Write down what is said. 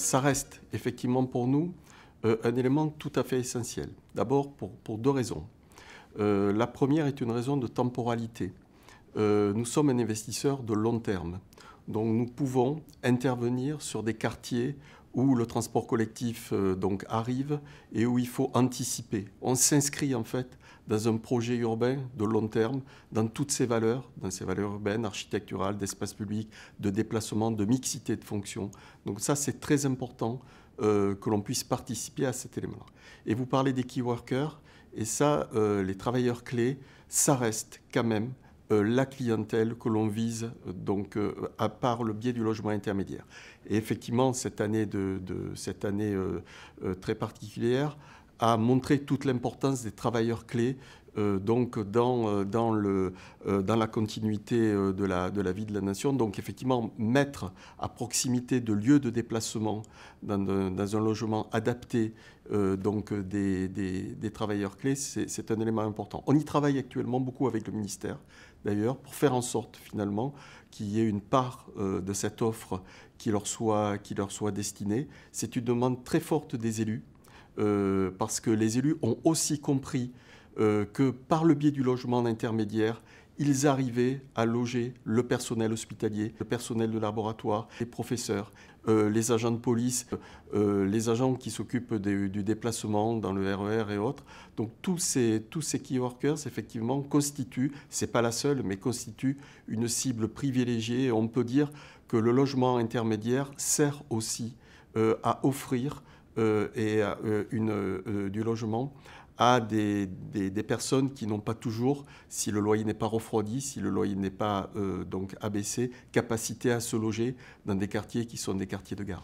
Ça reste effectivement pour nous un élément tout à fait essentiel. D'abord pour deux raisons. La première est une raison de temporalité. Nous sommes un investisseur de long terme. Donc nous pouvons intervenir sur des quartiers où le transport collectif donc arrive et où il faut anticiper. On s'inscrit en fait dans un projet urbain de long terme, dans toutes ses valeurs, dans ses valeurs urbaines, architecturales, d'espace public, de déplacement, de mixité de fonctions. Donc ça, c'est très important que l'on puisse participer à cet élément-là. Et vous parlez des key workers, et ça, les travailleurs clés, ça reste quand même la clientèle que l'on vise donc, à part le biais du logement intermédiaire. Et effectivement, cette année, très particulière a montré toute l'importance des travailleurs clés donc dans la continuité de la vie de la nation. Donc effectivement, mettre à proximité de lieux de déplacement dans un logement adapté donc des travailleurs clés, c'est un élément important. On y travaille actuellement beaucoup avec le ministère, d'ailleurs, pour faire en sorte finalement qu'il y ait une part de cette offre qui leur soit destinée. C'est une demande très forte des élus, parce que les élus ont aussi compris que par le biais du logement intermédiaire, ils arrivaient à loger le personnel hospitalier, le personnel de laboratoire, les professeurs, les agents de police, les agents qui s'occupent du déplacement dans le RER et autres. Donc tous ces key workers, effectivement, constituent, c'est pas la seule, mais constituent une cible privilégiée. On peut dire que le logement intermédiaire sert aussi à offrir du logement à des personnes qui n'ont pas toujours, si le loyer n'est pas refroidi, si le loyer n'est pas donc abaissé, capacité à se loger dans des quartiers qui sont des quartiers de gare.